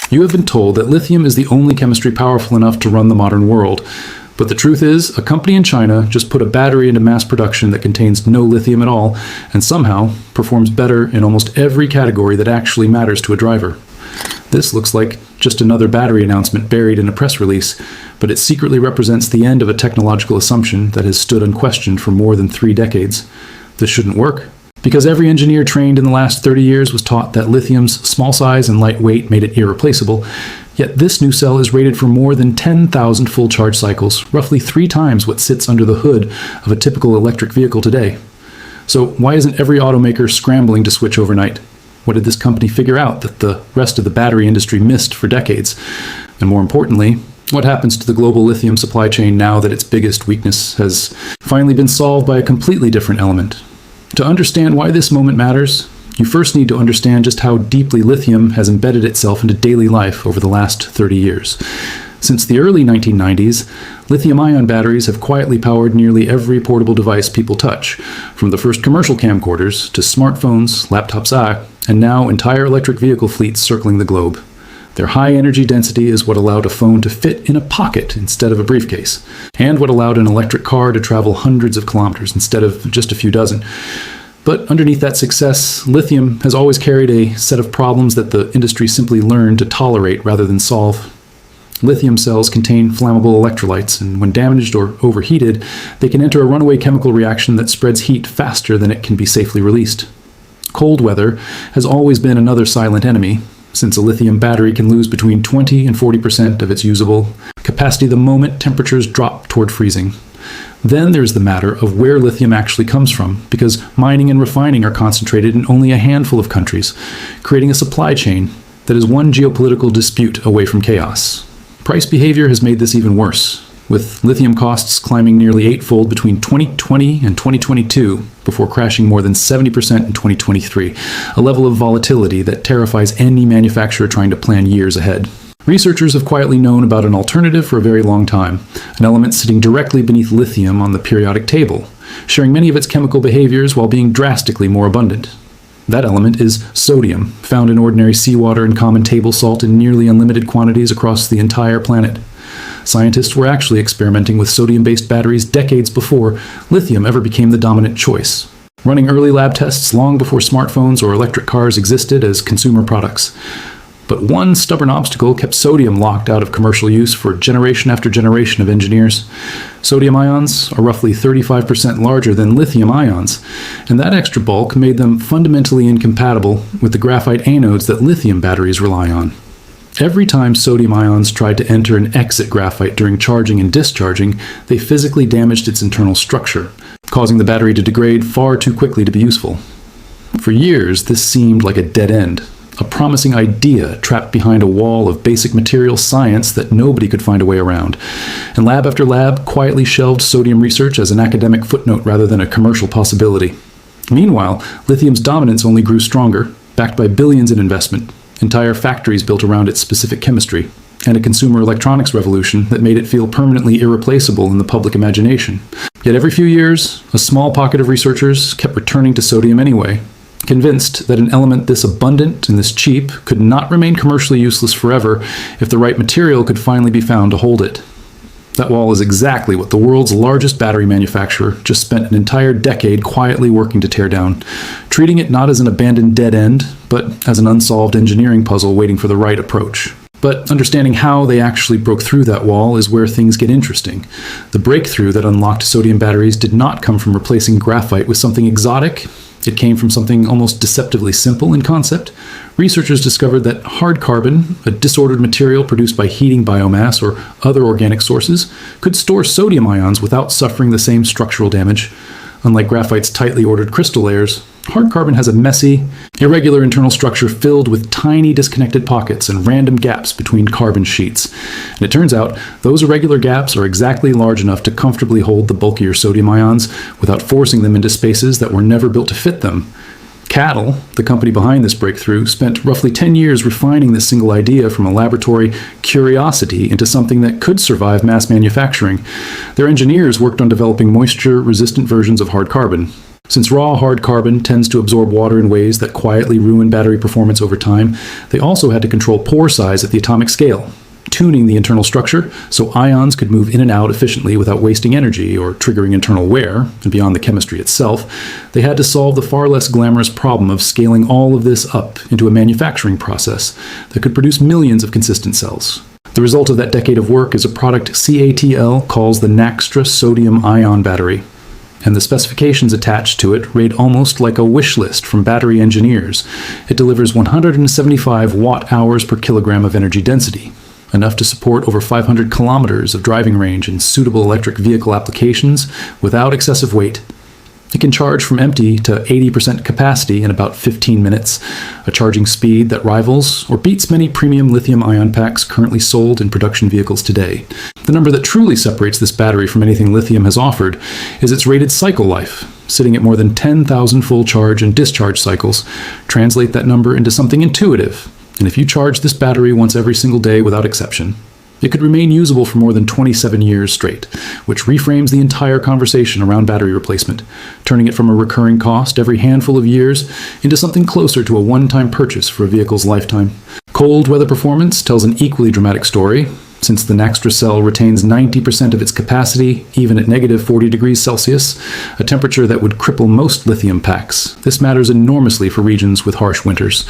You have been told that lithium is the only chemistry powerful enough to run the modern world. But the truth is, a company in China just put a battery into mass production that contains no lithium at all, and somehow performs better in almost every category that actually matters to a driver. This looks like just another battery announcement buried in a press release, but it secretly represents the end of a technological assumption that has stood unquestioned for more than 3 decades. This shouldn't work, because every engineer trained in the last 30 years was taught that lithium's small size and light weight made it irreplaceable. Yet this new cell is rated for more than 10,000 full charge cycles, roughly 3 times what sits under the hood of a typical electric vehicle today. So why isn't every automaker scrambling to switch overnight? What did this company figure out that the rest of the battery industry missed for decades? And more importantly, what happens to the global lithium supply chain now that its biggest weakness has finally been solved by a completely different element? To understand why this moment matters, you first need to understand just how deeply lithium has embedded itself into daily life over the last 30 years. Since the early 1990s, lithium-ion batteries have quietly powered nearly every portable device people touch, from the first commercial camcorders to smartphones, laptops, and now entire electric vehicle fleets circling the globe. Their high energy density is what allowed a phone to fit in a pocket instead of a briefcase, and what allowed an electric car to travel hundreds of kilometers instead of just a few dozen. But underneath that success, lithium has always carried a set of problems that the industry simply learned to tolerate rather than solve. Lithium cells contain flammable electrolytes, and when damaged or overheated, they can enter a runaway chemical reaction that spreads heat faster than it can be safely released. Cold weather has always been another silent enemy, since a lithium battery can lose between 20 and 40% of its usable capacity the moment temperatures drop toward freezing. Then there's the matter of where lithium actually comes from, because mining and refining are concentrated in only a handful of countries, creating a supply chain that is one geopolitical dispute away from chaos. Price behavior has made this even worse, with lithium costs climbing nearly 8-fold between 2020 and 2022, before crashing more than 70% in 2023, a level of volatility that terrifies any manufacturer trying to plan years ahead. Researchers have quietly known about an alternative for a very long time, an element sitting directly beneath lithium on the periodic table, sharing many of its chemical behaviors while being drastically more abundant. That element is sodium, found in ordinary seawater and common table salt in nearly unlimited quantities across the entire planet. Scientists were actually experimenting with sodium-based batteries decades before lithium ever became the dominant choice, running early lab tests long before smartphones or electric cars existed as consumer products. But one stubborn obstacle kept sodium locked out of commercial use for generation after generation of engineers. Sodium ions are roughly 35% larger than lithium ions, and that extra bulk made them fundamentally incompatible with the graphite anodes that lithium batteries rely on. Every time sodium ions tried to enter and exit graphite during charging and discharging, they physically damaged its internal structure, causing the battery to degrade far too quickly to be useful. For years, this seemed like a dead end, a promising idea trapped behind a wall of basic material science that nobody could find a way around. And lab after lab quietly shelved sodium research as an academic footnote rather than a commercial possibility. Meanwhile, lithium's dominance only grew stronger, backed by billions in investment, entire factories built around its specific chemistry, and a consumer electronics revolution that made it feel permanently irreplaceable in the public imagination. Yet every few years, a small pocket of researchers kept returning to sodium anyway, convinced that an element this abundant and this cheap could not remain commercially useless forever if the right material could finally be found to hold it. That wall is exactly what the world's largest battery manufacturer just spent an entire decade quietly working to tear down, treating it not as an abandoned dead end, but as an unsolved engineering puzzle waiting for the right approach. But understanding how they actually broke through that wall is where things get interesting. The breakthrough that unlocked sodium batteries did not come from replacing graphite with something exotic. It came from something almost deceptively simple in concept. Researchers discovered that hard carbon, a disordered material produced by heating biomass or other organic sources, could store sodium ions without suffering the same structural damage. Unlike graphite's tightly ordered crystal layers, hard carbon has a messy, irregular internal structure filled with tiny disconnected pockets and random gaps between carbon sheets. And it turns out those irregular gaps are exactly large enough to comfortably hold the bulkier sodium ions without forcing them into spaces that were never built to fit them. CATL, the company behind this breakthrough, spent roughly 10 years refining this single idea from a laboratory curiosity into something that could survive mass manufacturing. Their engineers worked on developing moisture-resistant versions of hard carbon. Since raw hard carbon tends to absorb water in ways that quietly ruin battery performance over time, they also had to control pore size at the atomic scale, tuning the internal structure so ions could move in and out efficiently without wasting energy or triggering internal wear. And beyond the chemistry itself, they had to solve the far less glamorous problem of scaling all of this up into a manufacturing process that could produce millions of consistent cells. The result of that decade of work is a product CATL calls the Naxtra sodium-ion battery, and the specifications attached to it read almost like a wish list from battery engineers. It delivers 175 watt-hours per kilogram of energy density, enough to support over 500 kilometers of driving range in suitable electric vehicle applications without excessive weight. It can charge from empty to 80% capacity in about 15 minutes, a charging speed that rivals or beats many premium lithium-ion packs currently sold in production vehicles today. The number that truly separates this battery from anything lithium has offered is its rated cycle life, sitting at more than 10,000 full charge and discharge cycles. Translate that number into something intuitive, and if you charge this battery once every single day without exception, it could remain usable for more than 27 years straight, which reframes the entire conversation around battery replacement, turning it from a recurring cost every handful of years into something closer to a one-time purchase for a vehicle's lifetime. Cold weather performance tells an equally dramatic story. Since the Naxtra cell retains 90% of its capacity, even at negative 40 degrees Celsius, a temperature that would cripple most lithium packs, this matters enormously for regions with harsh winters,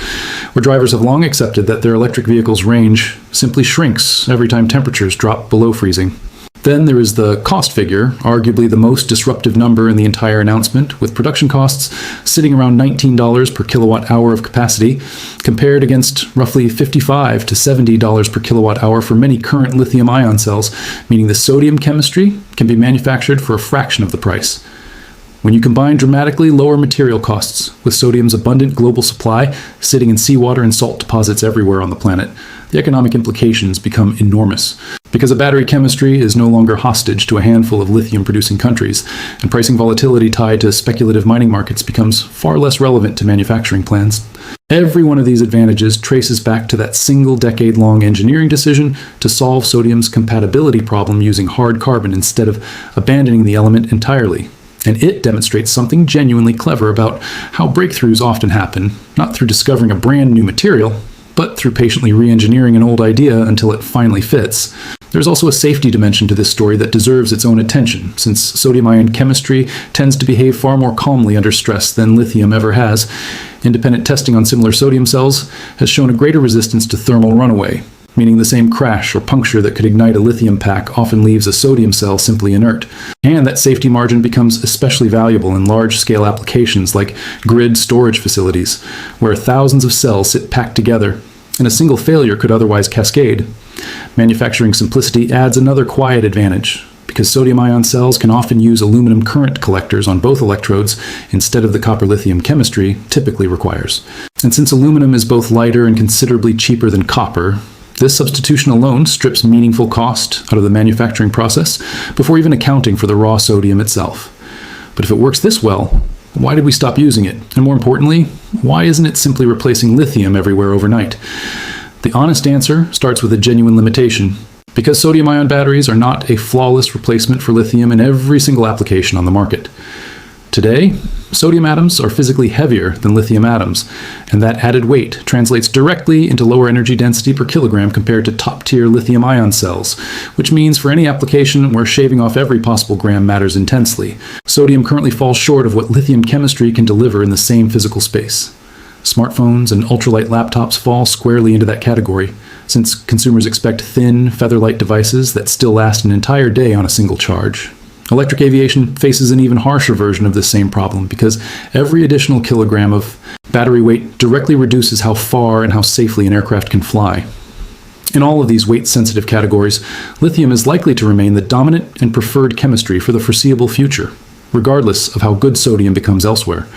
where drivers have long accepted that their electric vehicles' range simply shrinks every time temperatures drop below freezing. Then there is the cost figure, arguably the most disruptive number in the entire announcement, with production costs sitting around $19 per kilowatt hour of capacity, compared against roughly $55 to $70 per kilowatt hour for many current lithium-ion cells, meaning the sodium chemistry can be manufactured for a fraction of the price. When you combine dramatically lower material costs with sodium's abundant global supply sitting in seawater and salt deposits everywhere on the planet, the economic implications become enormous. Because a battery chemistry is no longer hostage to a handful of lithium-producing countries, and pricing volatility tied to speculative mining markets becomes far less relevant to manufacturing plans. Every one of these advantages traces back to that single decade-long engineering decision to solve sodium's compatibility problem using hard carbon instead of abandoning the element entirely. And it demonstrates something genuinely clever about how breakthroughs often happen, not through discovering a brand new material, but through patiently re-engineering an old idea until it finally fits. There's also a safety dimension to this story that deserves its own attention, since sodium-ion chemistry tends to behave far more calmly under stress than lithium ever has. Independent testing on similar sodium cells has shown a greater resistance to thermal runaway, meaning the same crash or puncture that could ignite a lithium pack often leaves a sodium cell simply inert. And that safety margin becomes especially valuable in large-scale applications like grid storage facilities, where thousands of cells sit packed together, and a single failure could otherwise cascade. Manufacturing simplicity adds another quiet advantage, because sodium-ion cells can often use aluminum current collectors on both electrodes instead of the copper-lithium chemistry typically requires. And since aluminum is both lighter and considerably cheaper than copper, this substitution alone strips meaningful cost out of the manufacturing process before even accounting for the raw sodium itself. But if it works this well, why did we stop using it? And more importantly, why isn't it simply replacing lithium everywhere overnight? The honest answer starts with a genuine limitation. Because sodium-ion batteries are not a flawless replacement for lithium in every single application on the market. Today, sodium atoms are physically heavier than lithium atoms, and that added weight translates directly into lower energy density per kilogram compared to top-tier lithium-ion cells, which means for any application where shaving off every possible gram matters intensely, sodium currently falls short of what lithium chemistry can deliver in the same physical space. Smartphones and ultralight laptops fall squarely into that category, since consumers expect thin, feather-light devices that still last an entire day on a single charge. Electric aviation faces an even harsher version of this same problem because every additional kilogram of battery weight directly reduces how far and how safely an aircraft can fly. In all of these weight-sensitive categories, lithium is likely to remain the dominant and preferred chemistry for the foreseeable future, regardless of how good sodium becomes elsewhere.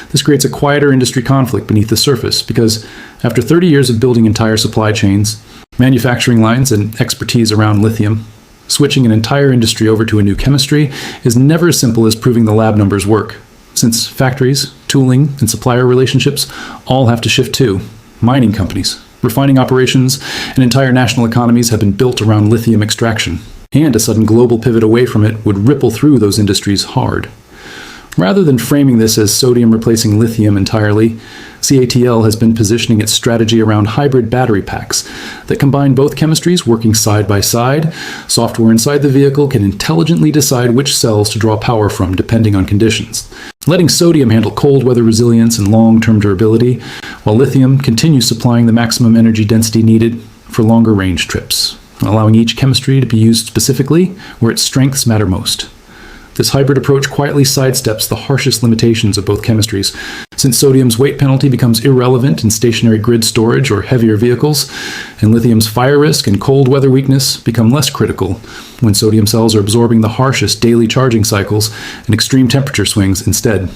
This creates a quieter industry conflict beneath the surface because after 30 years of building entire supply chains, manufacturing lines, and expertise around lithium, switching an entire industry over to a new chemistry is never as simple as proving the lab numbers work, since factories, tooling, and supplier relationships all have to shift too. Mining companies, refining operations, and entire national economies have been built around lithium extraction, and a sudden global pivot away from it would ripple through those industries hard. Rather than framing this as sodium replacing lithium entirely, CATL has been positioning its strategy around hybrid battery packs that combine both chemistries working side by side. Software inside the vehicle can intelligently decide which cells to draw power from depending on conditions, letting sodium handle cold weather resilience and long-term durability, while lithium continues supplying the maximum energy density needed for longer range trips, allowing each chemistry to be used specifically where its strengths matter most. This hybrid approach quietly sidesteps the harshest limitations of both chemistries, since sodium's weight penalty becomes irrelevant in stationary grid storage or heavier vehicles, and lithium's fire risk and cold weather weakness become less critical when sodium cells are absorbing the harshest daily charging cycles and extreme temperature swings instead.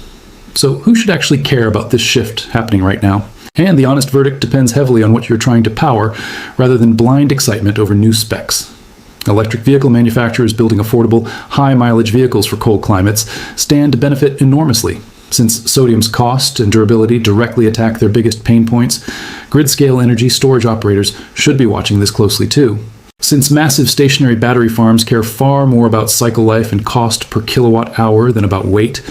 So who should actually care about this shift happening right now? And the honest verdict depends heavily on what you're trying to power, rather than blind excitement over new specs. Electric vehicle manufacturers building affordable, high-mileage vehicles for cold climates stand to benefit enormously. Since sodium's cost and durability directly attack their biggest pain points, grid-scale energy storage operators should be watching this closely too. Since massive stationary battery farms care far more about cycle life and cost per kilowatt hour than about weight,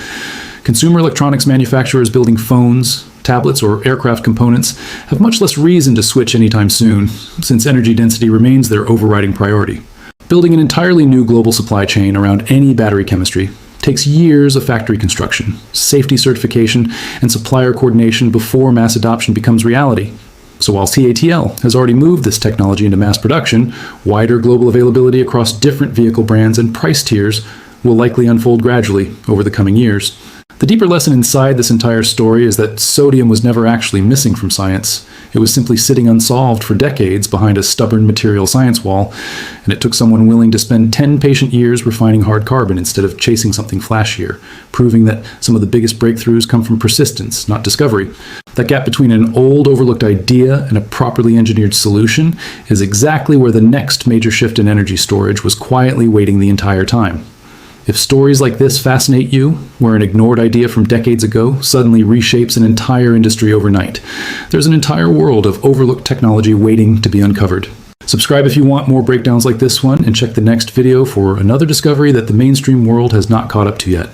consumer electronics manufacturers building phones, tablets, or aircraft components have much less reason to switch anytime soon, since energy density remains their overriding priority. Building an entirely new global supply chain around any battery chemistry takes years of factory construction, safety certification, and supplier coordination before mass adoption becomes reality. So while CATL has already moved this technology into mass production, wider global availability across different vehicle brands and price tiers will likely unfold gradually over the coming years. The deeper lesson inside this entire story is that sodium was never actually missing from science. It was simply sitting unsolved for decades behind a stubborn material science wall, and it took someone willing to spend 10 patient years refining hard carbon instead of chasing something flashier, proving that some of the biggest breakthroughs come from persistence, not discovery. That gap between an old, overlooked idea and a properly engineered solution is exactly where the next major shift in energy storage was quietly waiting the entire time. If stories like this fascinate you, where an ignored idea from decades ago suddenly reshapes an entire industry overnight, there's an entire world of overlooked technology waiting to be uncovered. Subscribe if you want more breakdowns like this one, and check the next video for another discovery that the mainstream world has not caught up to yet.